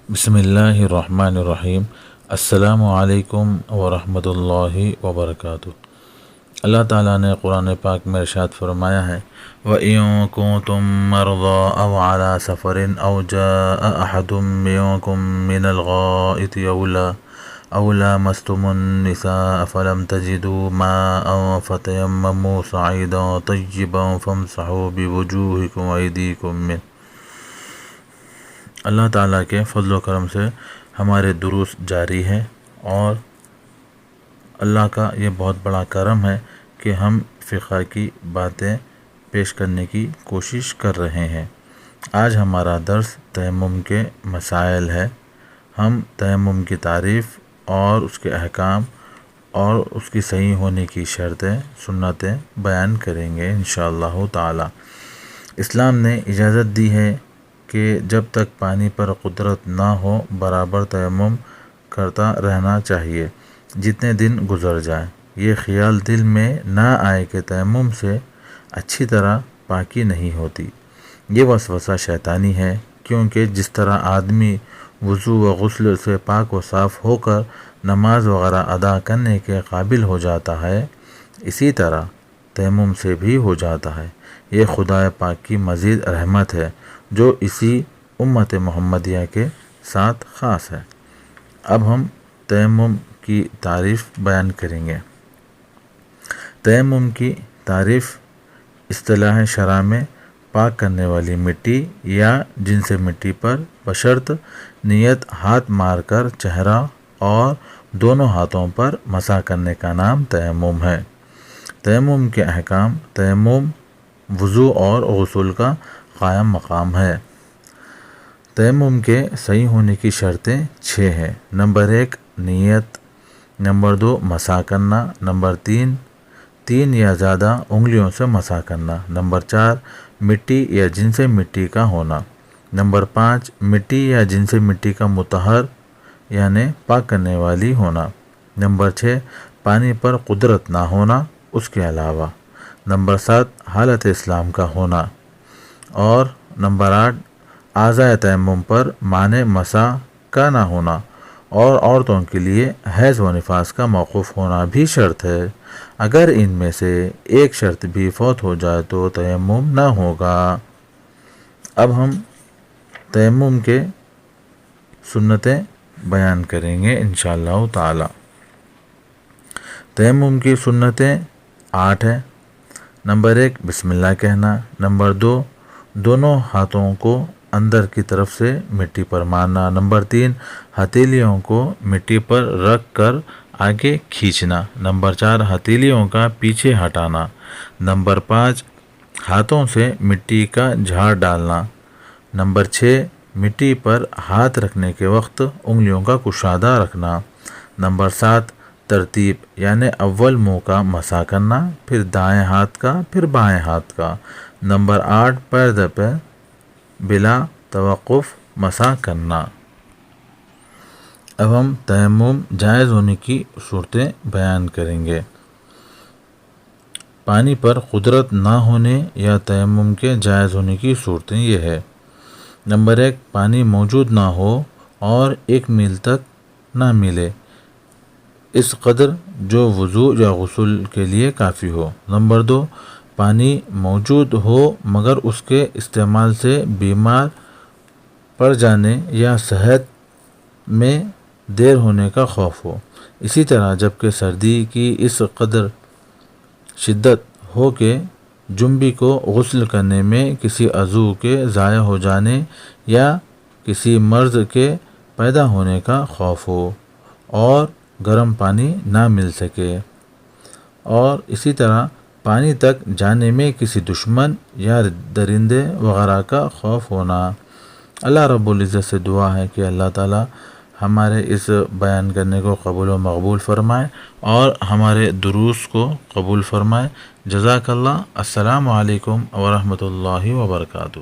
بسم اللہ الرحمن الرحیم۔ السلام علیکم ورحمۃ اللہ وبرکاتہ۔ اللہ تعالیٰ نے قرآن پاک میں ارشاد فرمایا ہے وَإِن كُنتُم مَّرْضَىٰ أَوْ عَلَىٰ سَفَرٍ أَوْ جَاءَ أَحَدٌ مِّنكُم مِّنَ الْغَائِطِ أَوْ لَامَسْتُمُ النِّسَاءَ فَلَمْ تَجِدُوا مَاءً فَتَيَمَّمُوا صَعِيدًا طَيِّبًا فَامْسَحُوا بِوُجُوهِكُمْ وَأَيْدِيكُم مِّنْهُ۔ اللہ تعالیٰ کے فضل و کرم سے ہمارے دروس جاری ہے، اور اللہ کا یہ بہت بڑا کرم ہے کہ ہم فقہ کی باتیں پیش کرنے کی کوشش کر رہے ہیں۔ آج ہمارا درس تیمم کے مسائل ہے۔ ہم تیمم کی تعریف اور اس کے احکام اور اس کی صحیح ہونے کی شرطیں سنتیں بیان کریں گے انشاءاللہ تعالی۔ اسلام نے اجازت دی ہے کہ جب تک پانی پر قدرت نہ ہو برابر تیمم کرتا رہنا چاہیے جتنے دن گزر جائیں۔ یہ خیال دل میں نہ آئے کہ تیمم سے اچھی طرح پاکی نہیں ہوتی۔ یہ وسوسہ شیطانی ہے، کیونکہ جس طرح آدمی وضو و غسل سے پاک و صاف ہو کر نماز وغیرہ ادا کرنے کے قابل ہو جاتا ہے، اسی طرح تیمم سے بھی ہو جاتا ہے۔ یہ خدا پاک کی مزید رحمت ہے جو اسی امت محمدیہ کے ساتھ خاص ہے۔ اب ہم تیمم کی تعریف بیان کریں گے۔ تیمم کی تعریف اصطلاح شرع میں پاک کرنے والی مٹی یا جن سے مٹی پر بشرط نیت ہاتھ مار کر چہرہ اور دونوں ہاتھوں پر مسح کرنے کا نام تیمم ہے۔ تیمم کے احکام: تیمم وضو اور غسل کا قائم مقام ہے۔ تیمم کے صحیح ہونے کی شرطیں 6 ہیں۔ نمبر 1 نیت، نمبر 2 مسح کرنا، نمبر 3 یا زیادہ انگلیوں سے مسح کرنا، نمبر 4 مٹی یا جنس مٹی کا ہونا، نمبر 5 مٹی یا جنس مٹی کا مطہر یعنی پاک کرنے والی ہونا، نمبر 6 پانی پر قدرت نہ ہونا اس کے علاوہ، نمبر 7 حالت اسلام کا ہونا، اور نمبر 8 اعضائے تیمم پر مانع مسح کا نہ ہونا، اور عورتوں کے لیے حیض و نفاس کا موقوف ہونا بھی شرط ہے۔ اگر ان میں سے ایک شرط بھی فوت ہو جائے تو تیمم نہ ہوگا۔ اب ہم تیمم کے سنتیں بیان کریں گے انشاءاللہ تعالی۔ تیمم کی سنتیں 8 ہیں۔ نمبر 1 بسم اللہ کہنا، نمبر 2 دونوں ہاتھوں کو اندر کی طرف سے مٹی پر مارنا، نمبر 3 ہتھیلیوں کو مٹی پر رکھ کر آگے کھینچنا، نمبر 4 ہتھیلیوں کا پیچھے ہٹانا، نمبر 5 ہاتھوں سے مٹی کا جھاڑ ڈالنا، نمبر 6 مٹی پر ہاتھ رکھنے کے وقت انگلیوں کا کشادہ رکھنا، نمبر 7 ترتیب یعنی اول منہ کا مسح کرنا، پھر دائیں ہاتھ کا، پھر بائیں ہاتھ کا، نمبر 8 پیر در پیر بلا توقف مسح کرنا۔ اب ہم تیمم جائز ہونے کی صورتیں بیان کریں گے۔ پانی پر قدرت نہ ہونے یا تیمم کے جائز ہونے کی صورتیں یہ ہے۔ نمبر 1 پانی موجود نہ ہو اور 1 میل تک نہ ملے، اس قدر جو وضو یا غسل کے لیے کافی ہو۔ نمبر 2 پانی موجود ہو مگر اس کے استعمال سے بیمار پڑ جانے یا صحت میں دیر ہونے کا خوف ہو۔ اسی طرح جبکہ سردی کی اس قدر شدت ہو کہ جنبی کو غسل کرنے میں کسی عضو کے ضائع ہو جانے یا کسی مرض کے پیدا ہونے کا خوف ہو اور گرم پانی نہ مل سکے، اور اسی طرح پانی تک جانے میں کسی دشمن یا درندے وغیرہ کا خوف ہونا۔ اللہ رب العزت سے دعا ہے کہ اللہ تعالی ہمارے اس بیان کرنے کو قبول و مقبول فرمائے اور ہمارے دروس کو قبول فرمائے۔ جزاک اللہ۔ السلام علیکم ورحمۃ اللہ وبرکاتہ۔